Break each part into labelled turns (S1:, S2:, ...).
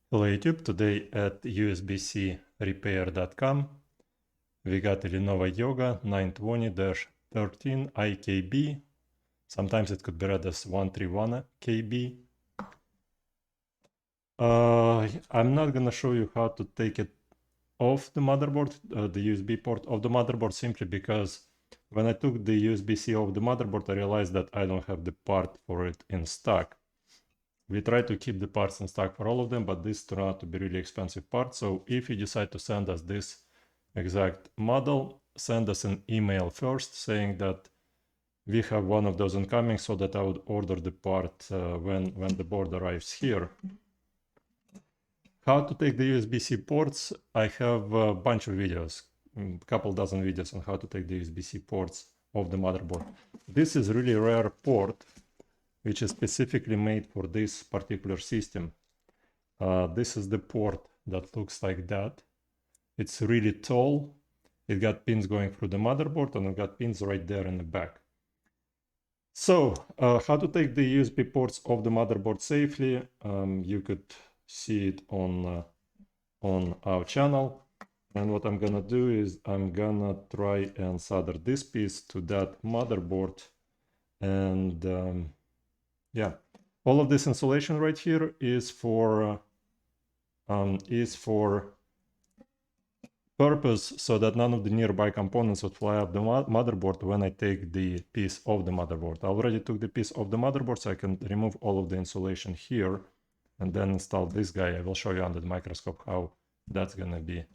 S1: Hello YouTube, today at usbcrepair.com we got a Lenovo Yoga 920-13 IKB. Sometimes it could be read as 131 KB. I'm not gonna show you how to take it off the motherboard, the USB port of the motherboard, simply because when I took the USB-C off the motherboard, I realized that I don't have the part for it in stock. We try to keep the parts in stock for all of them, but this turned out to be really expensive parts. So if you decide to send us this exact model, send us an email first saying that we have one of those incoming, so that I would order the part when the board arrives here. How to take the USB-C ports? I have a bunch of videos, a couple dozen videos on how to take the USB-C ports off the motherboard. This is really rare port, which is specifically made for this particular system. This is the port that looks like that. It's really tall. It got pins going through the motherboard, and it got pins right there in the back. So how to take the USB ports off the motherboard safely? You could see it on our channel. And what I'm gonna do is I'm gonna try and solder this piece to that motherboard. And yeah, all of this insulation right here is for purpose so that none of the nearby components would fly off the motherboard when I take the piece off the motherboard. I already took the piece off the motherboard, so I can remove all of the insulation here and then install this guy. I will show you under the microscope how that's gonna be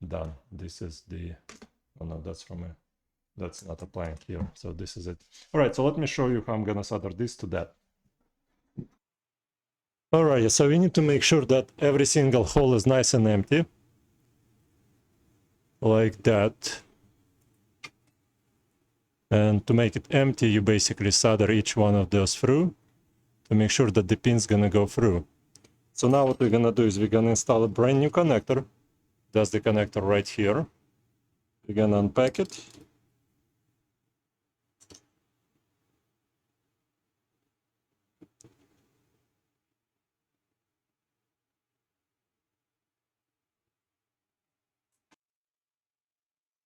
S1: done. This is the, oh no, that's not applying here. So this is it. All right, so let me show you how I'm gonna solder this to that. All right, so we need to make sure that every single hole is nice and empty. Like that. And to make it empty, you basically solder each one of those through to make sure that the pin's gonna go through. So now what we're gonna do is we're gonna install a brand new connector. That's the connector right here. We're gonna unpack it.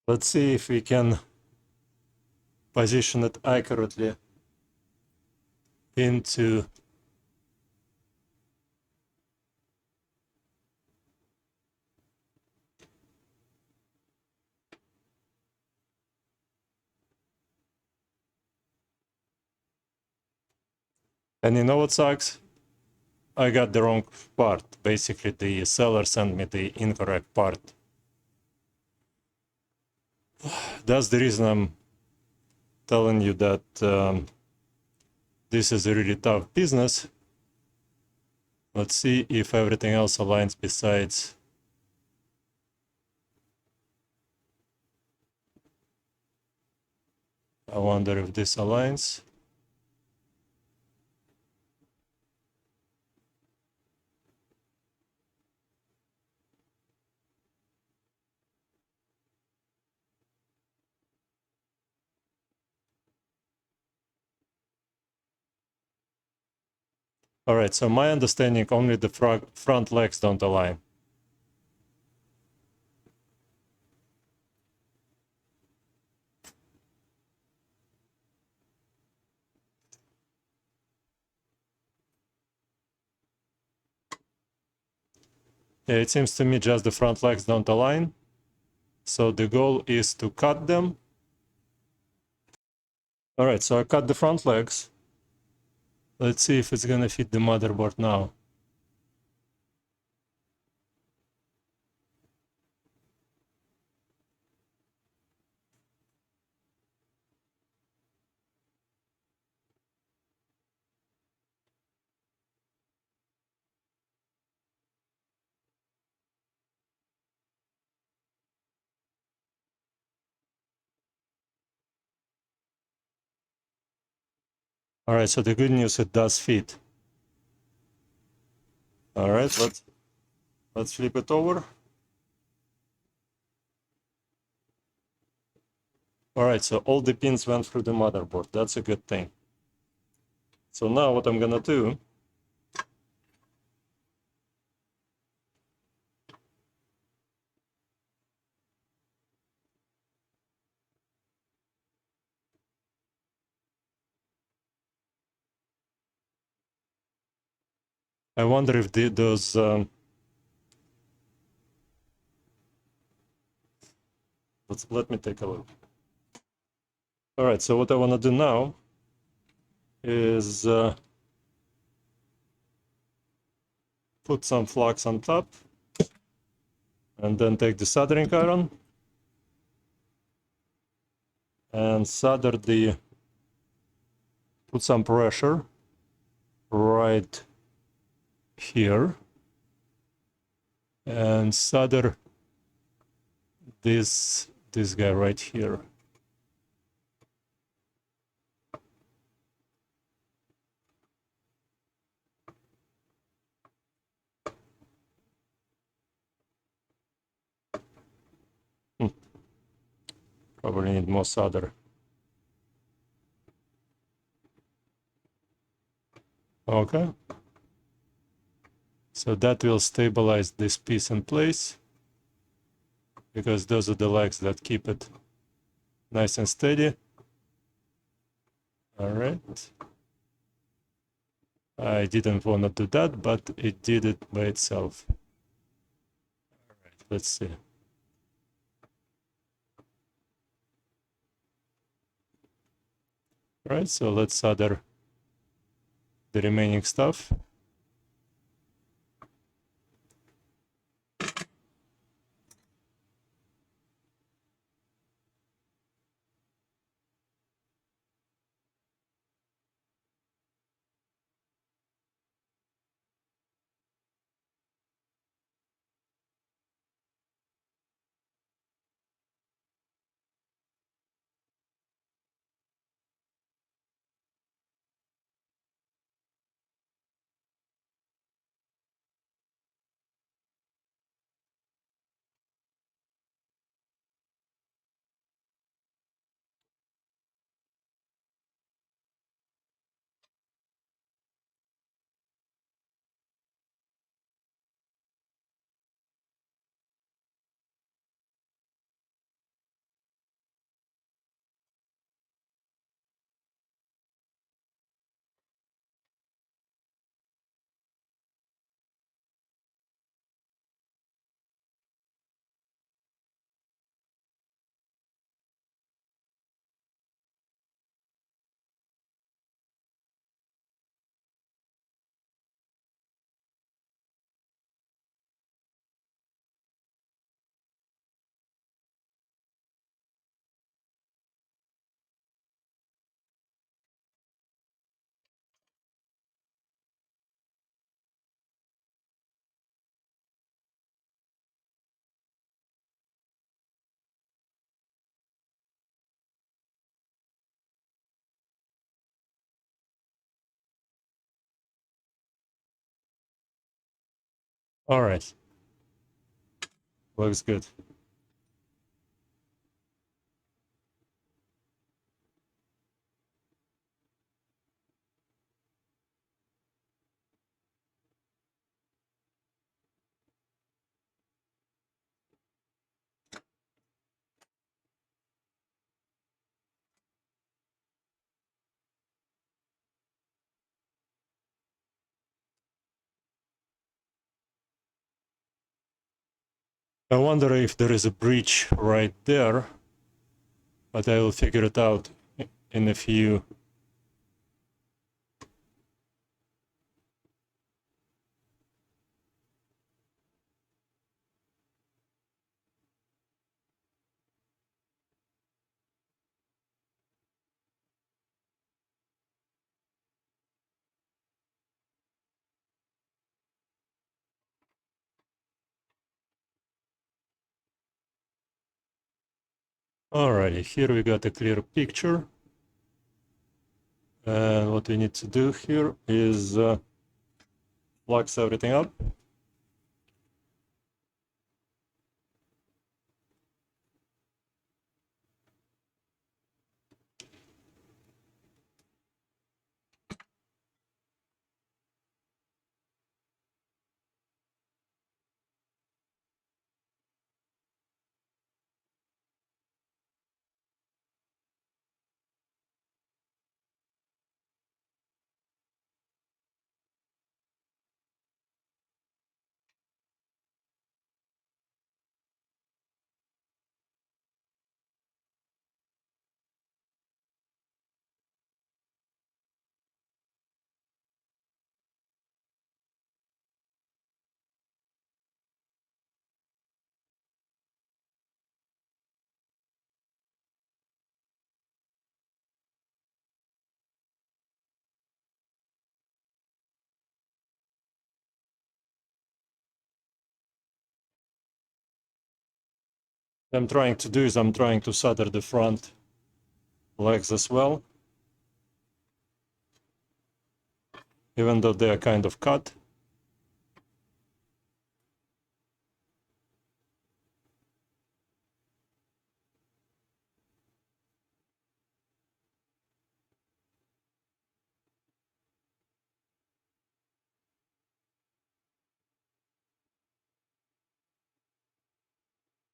S1: Let's see if we can position it accurately into and you know what sucks? I got the wrong part. Basically, the seller sent me the incorrect part. That's the reason I'm telling you that this is a really tough business. Let's see if everything else aligns besides. I wonder if this aligns. All right, so my understanding, only the front legs don't align. Yeah, it seems to me just the front legs don't align. So the goal is to cut them. All right, so I cut the front legs. Let's see if it's gonna fit the motherboard now. All right, so the good news, it does fit. All right, let's flip it over. All right, so all the pins went through the motherboard. That's a good thing. So now what I'm gonna do, I wonder if those let me take a look. All right, so what I want to do now is put some flux on top and then take the soldering iron and solder put some pressure right here and solder this guy right here. Probably need more solder. Okay. So that will stabilize this piece in place because those are the legs that keep it nice and steady. All right. I didn't want to do that, but it did it by itself. All right, let's see. All right, so let's solder the remaining stuff. All right, looks good. I wonder if there is a breach right there, but I will figure it out in a few. Alrighty, here we got a clear picture. And what we need to do here is flux everything up. I'm trying to do is I'm trying to solder the front legs as well, even though they are kind of cut.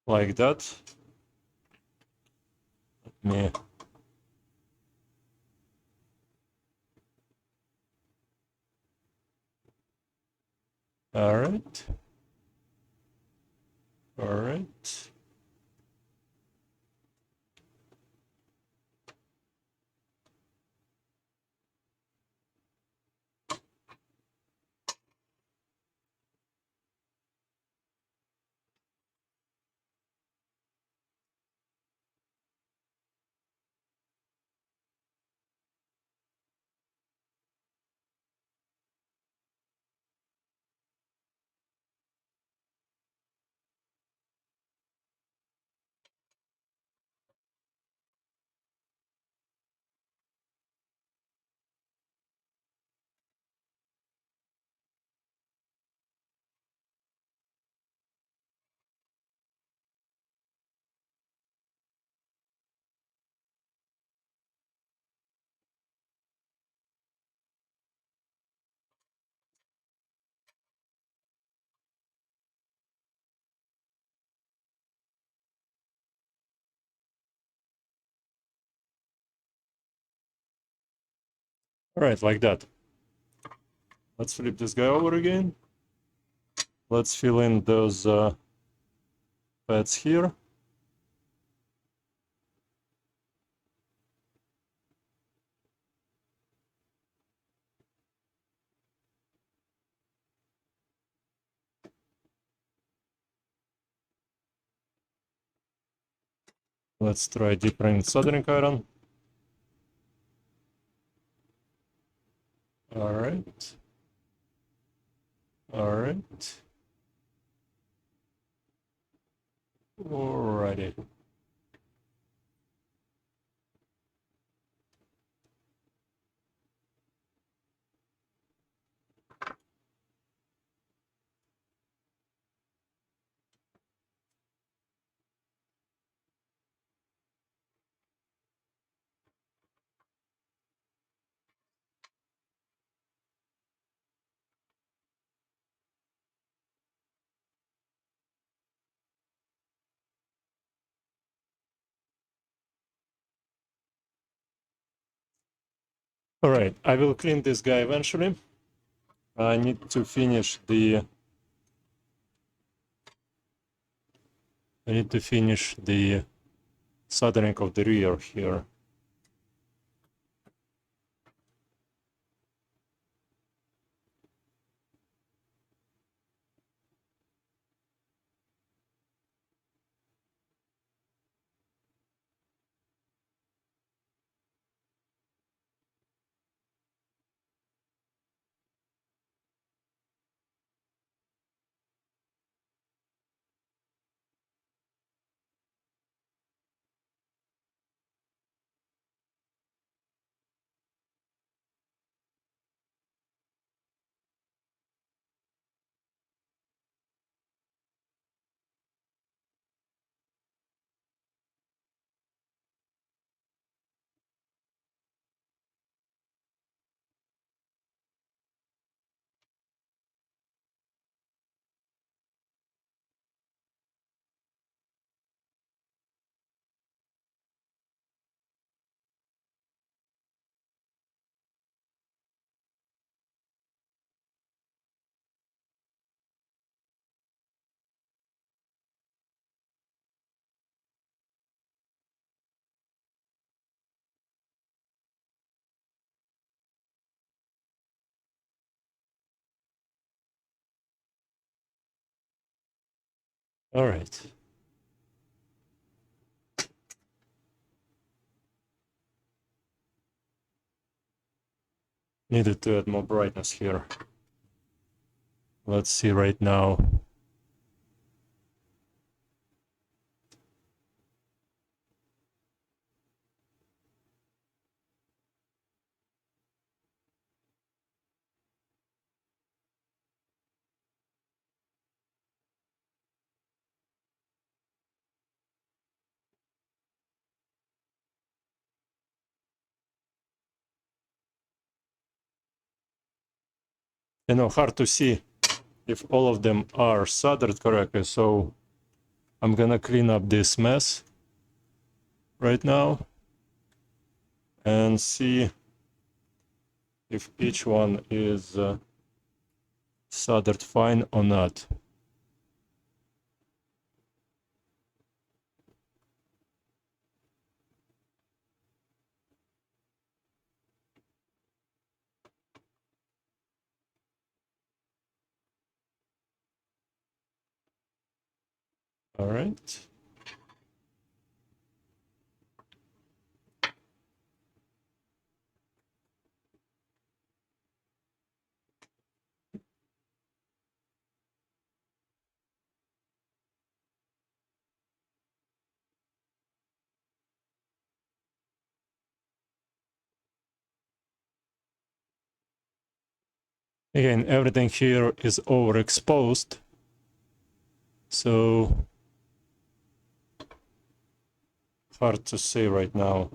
S1: Like that. Me. All right. All right. All right, like that. Let's flip this guy over again. Let's fill in those pads here. Let's try different soldering iron. All right. All right. Alrighty. All right, I will clean this guy eventually. I need to finish the soldering of the rear here. All right. Needed to add more brightness here. Let's see right now. you know, hard to see if all of them are soldered correctly. So I'm gonna clean up this mess right now and see if each one is soldered fine or not. All right. Again, everything here is overexposed, so hard to say right now.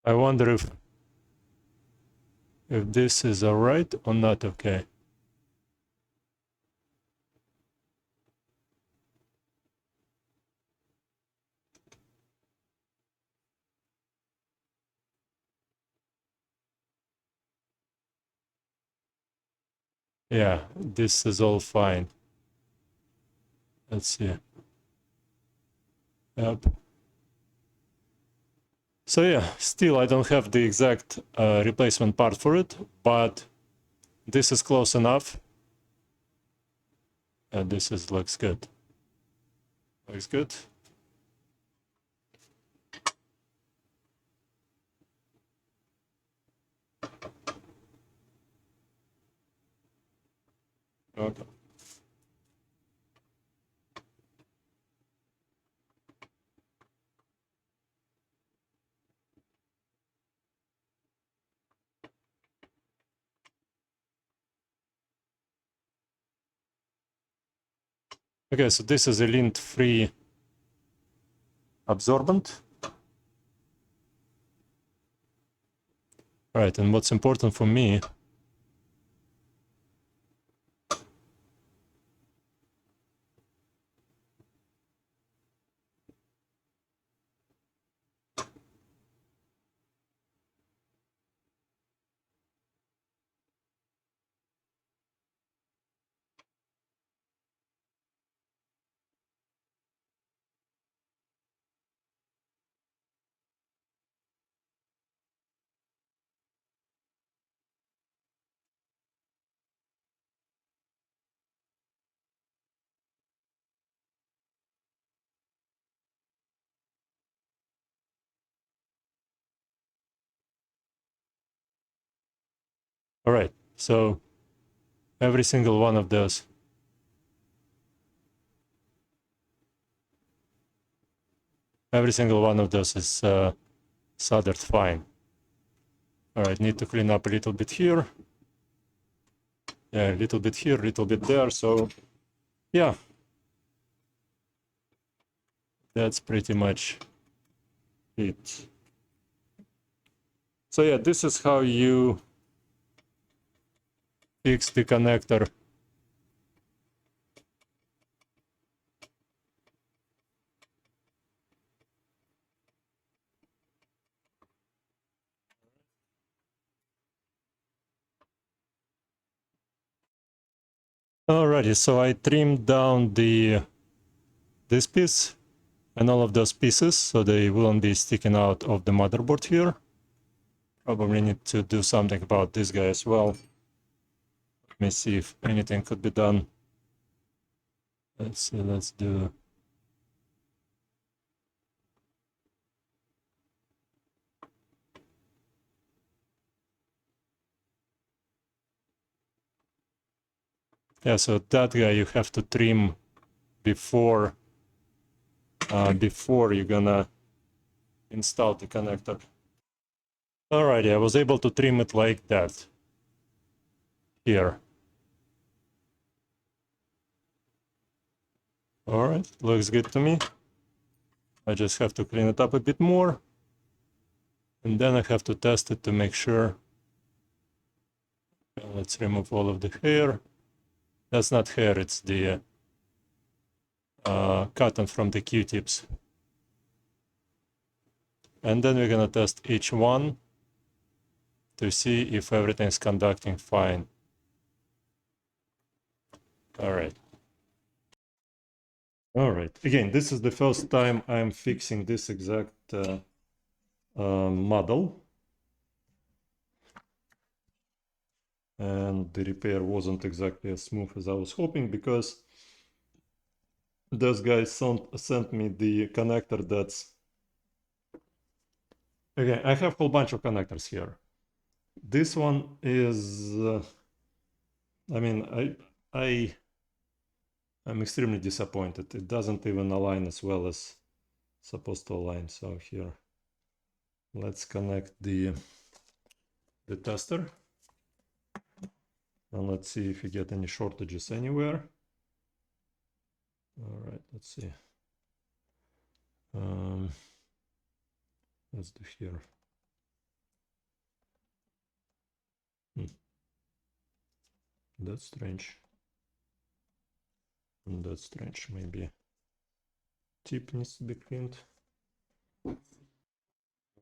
S1: I wonder if this is all right or not okay. Yeah, this is all fine. Let's see. Yep. So yeah, still I don't have the exact replacement part for it, but this is close enough. And this is looks good. Looks good. Okay. Okay, so this is a lint-free absorbent. Right, and what's important for me all right, so every single one of those is soldered fine. All right, need to clean up a little bit here. Yeah, a little bit here, a little bit there. So yeah, that's pretty much it. So yeah, this is how you fix the connector. Alrighty, so I trimmed down this piece and all of those pieces so they wouldn't be sticking out of the motherboard here. Probably need to do something about this guy as well. Let me see if anything could be done. Let's see, let's do... Yeah, so that guy you have to trim before you're gonna install the connector. Alrighty, I was able to trim it like that. Here. Alright, looks good to me. I just have to clean it up a bit more. And then I have to test it to make sure. Let's remove all of the hair. That's not hair, it's the cotton from the Q-tips. And then we're gonna test each one to see if everything's conducting fine. Alright. Alright, again, this is the first time I'm fixing this exact model. And the repair wasn't exactly as smooth as I was hoping, because this guy sent me the connector that's... Okay, I have a whole bunch of connectors here. This one is... I mean, I'm extremely disappointed. It doesn't even align as well as supposed to align. So here, let's connect the tester. And let's see if we get any shortages anywhere. All right, let's see. Let's do here. That's strange. And that's strange. Maybe tip needs to be cleaned. All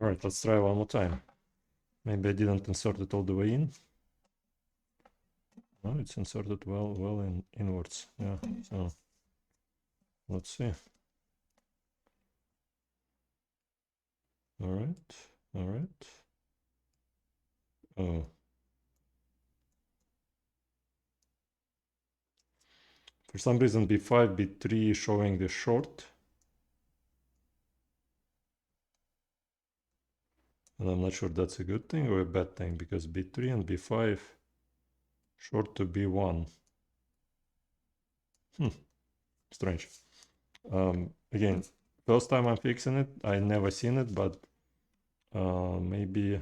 S1: right, let's try one more time. Maybe I didn't insert it all the way in. No, it's inserted well inwards. Yeah, so let's see. All right. Oh. For some reason, B5, B3 showing the short. And I'm not sure that's a good thing or a bad thing, because B3 and B5 short to B1. Strange. Again, first time I'm fixing it. I never seen it, but maybe...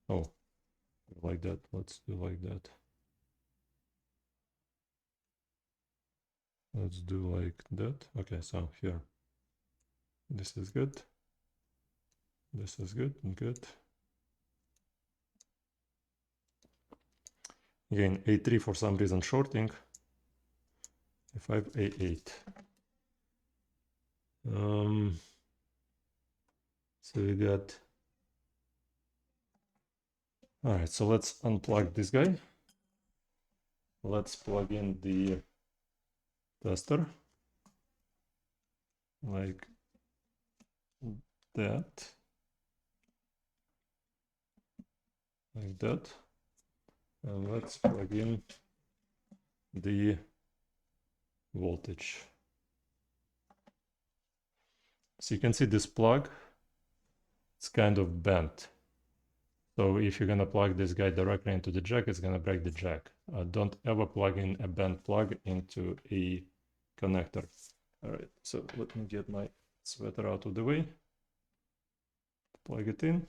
S1: Oh, like that. Let's do like that. Let's do like that. Okay, so here. This is good. This is good and good. Again, A3 for some reason shorting. A5, A8. So we got... All right, so let's unplug this guy. Let's plug in the tester. Like that. Like that. And let's plug in the voltage. So you can see this plug, it's kind of bent. So if you're gonna plug this guy directly into the jack, it's gonna break the jack. Don't ever plug in a bent plug into a connector. All right, so let me get my sweater out of the way. Plug it in.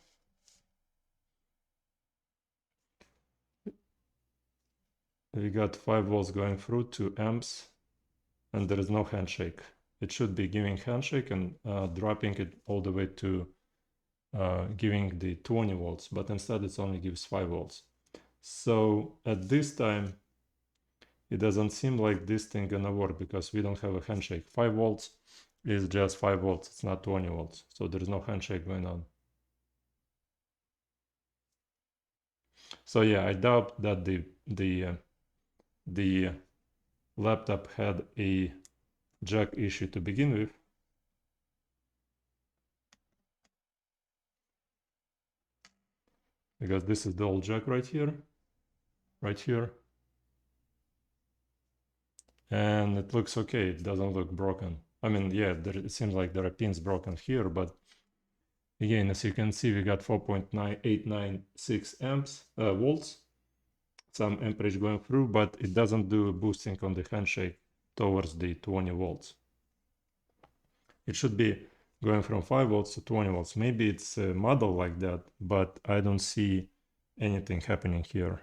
S1: We got 5 volts going through, 2 amps, and there is no handshake. It should be giving handshake and dropping it all the way to giving the 20 volts, but instead it only gives 5 volts. So at this time, it doesn't seem like this thing gonna work because we don't have a handshake. 5 volts is just 5 volts, it's not 20 volts. So there's no handshake going on. So yeah, I doubt that the laptop had a jack issue to begin with. because this is the old jack right here, and it looks okay. It doesn't look broken. I mean, yeah, it seems like there are pins broken here, but again, as you can see, we got 4.9896 volts, some amperage going through, but it doesn't do boosting on the handshake towards the 20 volts. It should be going from 5 volts to 20 volts. Maybe it's a model like that, but I don't see anything happening here.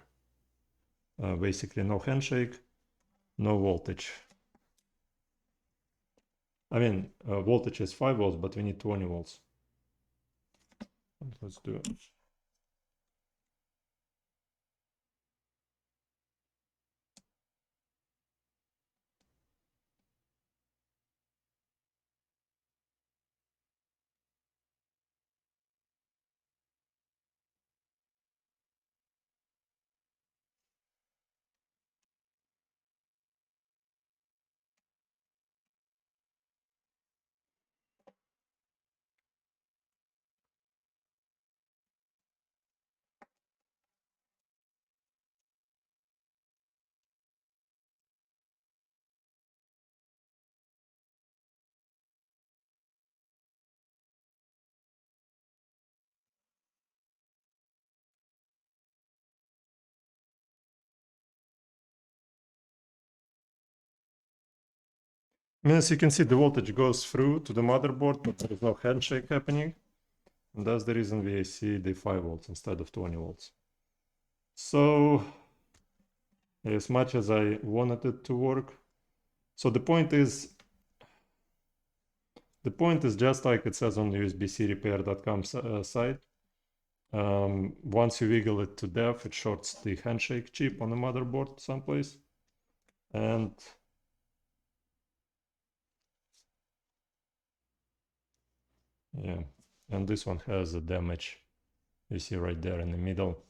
S1: Basically no handshake, no voltage. I mean, voltage is 5 volts, but we need 20 volts. Let's do it. As you can see, the voltage goes through to the motherboard, but there is no handshake happening. And that's the reason we see the 5 volts instead of 20 volts. So, as much as I wanted it to work, so the point is just like it says on the usbcrepair.com site. Once you wiggle it to death, it shorts the handshake chip on the motherboard someplace. And yeah, and this one has a damage. You see right there in the middle.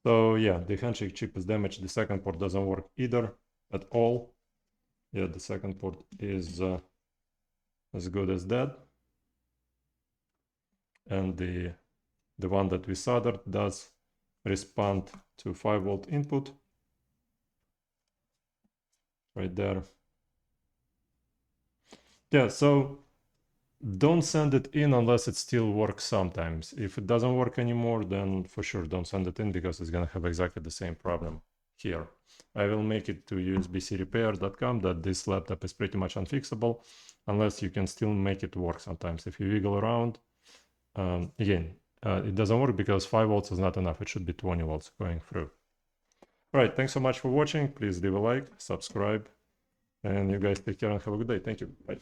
S1: So yeah, the handshake chip is damaged. The second port doesn't work either at all. Yeah, the second port is as good as that. And the one that we soldered does respond to 5 volt input. Right there. Yeah, so don't send it in unless it still works sometimes. If it doesn't work anymore, then for sure don't send it in because it's gonna have exactly the same problem here. I will make it to usbcrepair.com that this laptop is pretty much unfixable unless you can still make it work sometimes. If you wiggle around, again, it doesn't work because 5 volts is not enough. It should be 20 volts going through. All right, thanks so much for watching. Please leave a like, subscribe, and you guys take care and have a good day. Thank you. Bye.